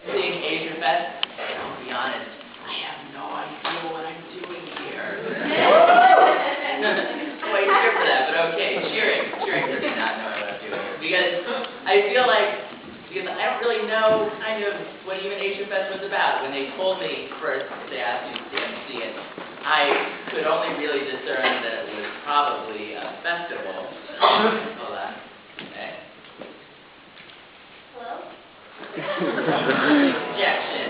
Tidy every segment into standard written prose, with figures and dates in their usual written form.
Seeing Asiafest, I'll be honest, I have no idea what I'm doing here. Wait here for that, but okay, cheering for me not knowing what I'm doing. Because I feel like, because I don't really know kind of what even Asiafest was about. When they told me first, they asked me to MC it, I could only really discern that it was probably a festival. Hold on. Okay. Hello? Objection.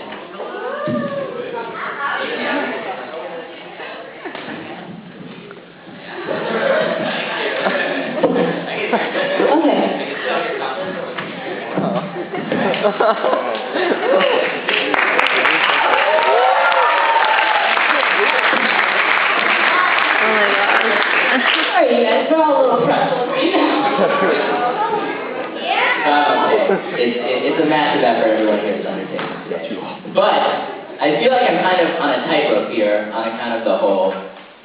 Sorry, you guys, we're all a little frustrated. It's a massive effort. Everyone here is undertaking today. But I feel like I'm kind of on a tightrope here on account of the whole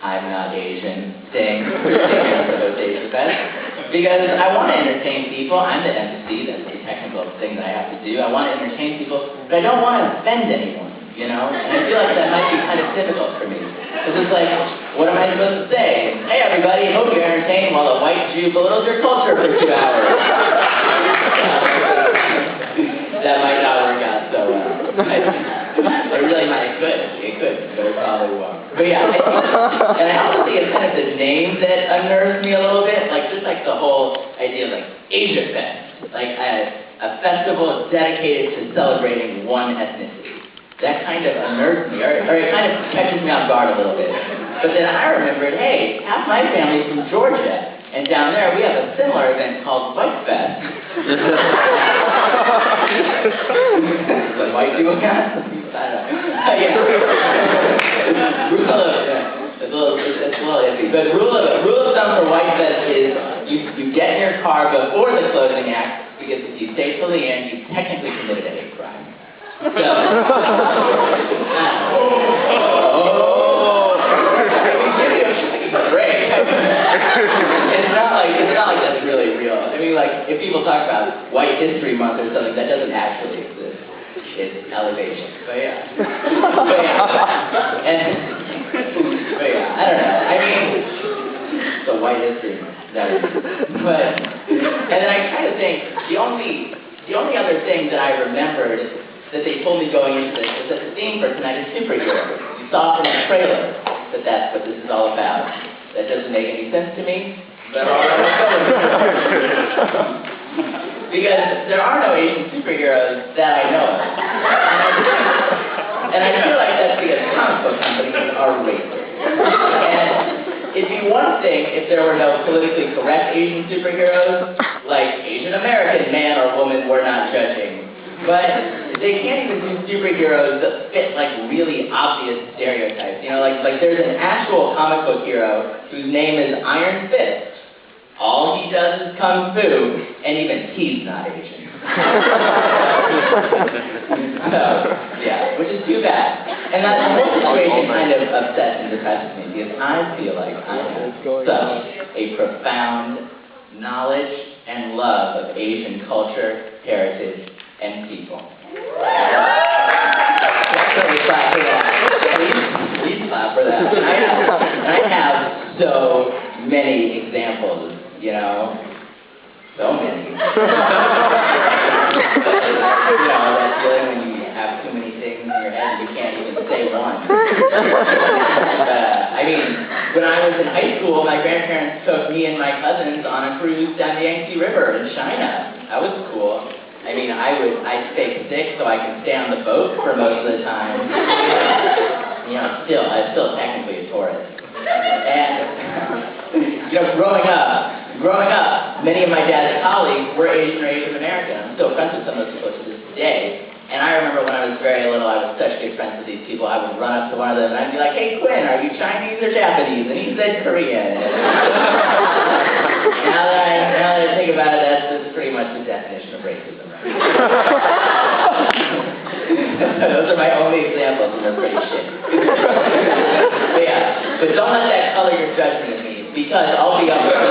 I'm not Asian thing for those Asiafest. Because I want to entertain people. I'm the MC. That's the technical thing that I have to do. I want to entertain people, but I don't want to offend anyone, you know? And I feel like that might be kind of difficult for me. Because it's like, what am I supposed to say? Hey everybody, hope you're entertained while a white Jew belittles your culture for 2 hours. That might not work out so well. It really might. It could, but it probably won't. But yeah, and I also think it's kind of the name that unnerves me a little bit, like just like the whole idea of like Asiafest, like a festival dedicated to celebrating one ethnicity. That kind of unnerves me, or it kind of catches me off guard a little bit. But then I remembered, hey, half my family's from Georgia, and down there we have a similar event called White Fest. What white people got? I don't know. It's a little iffy. But rule of thumb for White Fest is you get in your car before the closing act, because if you stay till the end, you technically committed a hate crime. So, it's not like that's really real. I mean, like, if people talk about White History Month or something, that doesn't actually exist. It's elevation. But yeah. I don't know. I mean, so White History Month. And then I kind of think the only other thing that I remembered that they told me going into this is that the theme for tonight is superheroes. You saw from the trailer that that's what this is all about. That doesn't make any sense to me, but all right, let's go with it. Because there are no Asian superheroes that I know of. And I feel like that's because comic book companies are racist. And it'd be one thing if there were no politically correct Asian superheroes, like Asian American man or woman, we're not judging. But they can't even do superheroes that fit like really obvious stereotypes. You know, like there's an actual comic book hero whose name is Iron Fist. All he does is kung fu, and even he's not Asian. So, yeah, which is too bad. And that whole situation kind of upsets and depresses me, because I feel like I have such a profound knowledge and love of Asian culture, heritage, and people. Please clap for that. Please clap for that. I have so many examples, you know, so many. You know, that feeling when you have too many things in your head and you can't even say one. I mean, when I was in high school, my grandparents took me and my cousins on a cruise down the Yangtze River in China. That was cool. I mean, I'd stay sick so I could stay on the boat for most of the time. You know, I'm still technically a tourist. And, you know, growing up, many of my dad's colleagues were Asian or Asian American. I'm still friends with some of those folks to this day. And I remember when I was very little, I was such good friends with these people. I would run up to one of them and I'd be like, hey, Quinn, are you Chinese or Japanese? And he said Korean. Now that I think about it, that's pretty much the definition of racism, right? Those are my only examples, and they're pretty shit. But yeah, but don't let that color your judgment of me, because I'll be up there.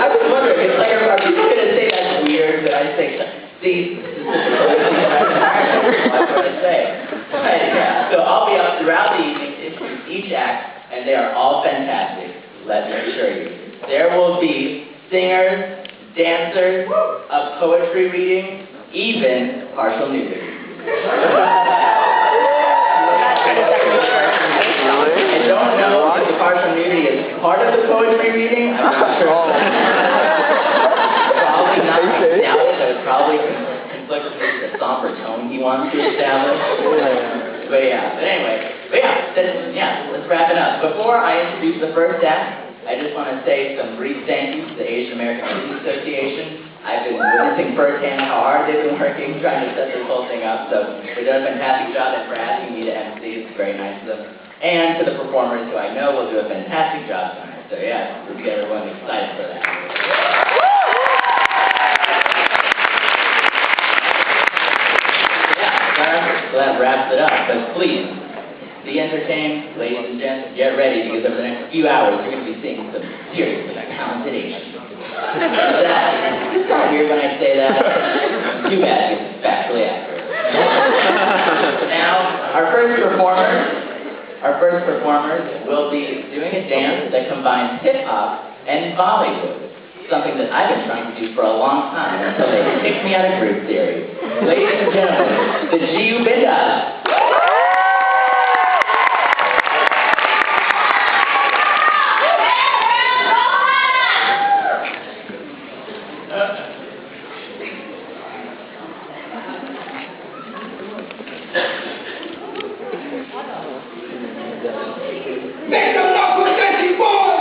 I was wondering, it's like, are people going to say that's weird that I say, see, and they are all fantastic, let me assure you. There will be singers, dancers, a poetry reading, even partial nudity. I don't know if the partial nudity is part of the poetry reading. I'm not sure. Probably not. Now that would probably conflict with the somber tone he wants to establish. But anyway, let's wrap it up. Before I introduce the first act, I just want to say some brief thank yous to the Asian American Music Association. I've been witnessing firsthand how hard they've been working trying to set this whole thing up, so they've done a fantastic job, and for asking me to MC, it's very nice of them. And to the performers who I know will do a fantastic job tonight. So let's get everyone excited for that. So that wraps it up, but please, be entertained, ladies and gents, get ready, because over the next few hours, you're going to be seeing some seriously talented Asians. It's not weird when I say that. Too bad, it's factually accurate. Now, our first performers will be doing a dance that combines hip-hop and Bollywood, something that I've been trying to do for a long time until they kicked me out of group theory. Ladies and gentlemen, the Bindaas. Make them up for Jesse Boy!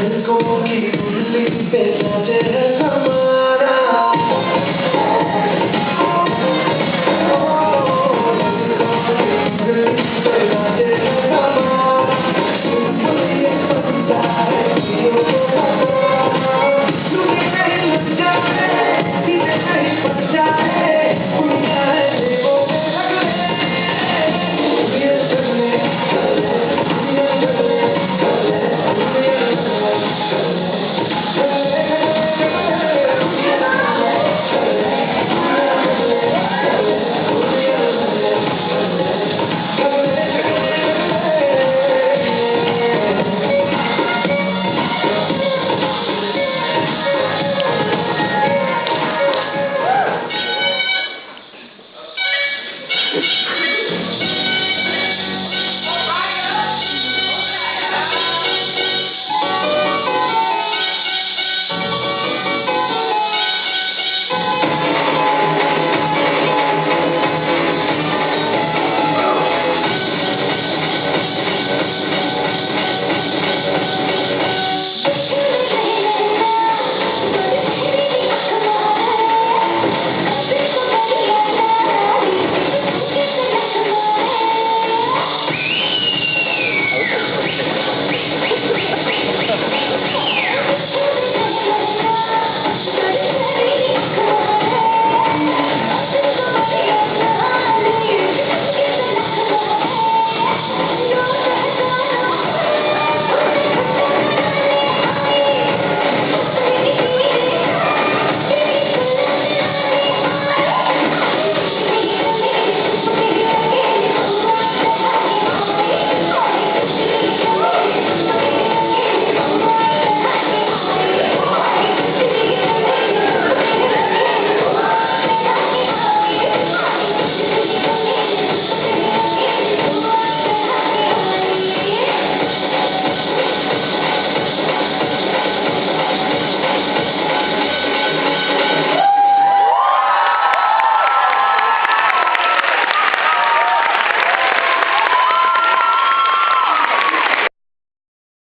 Let's go,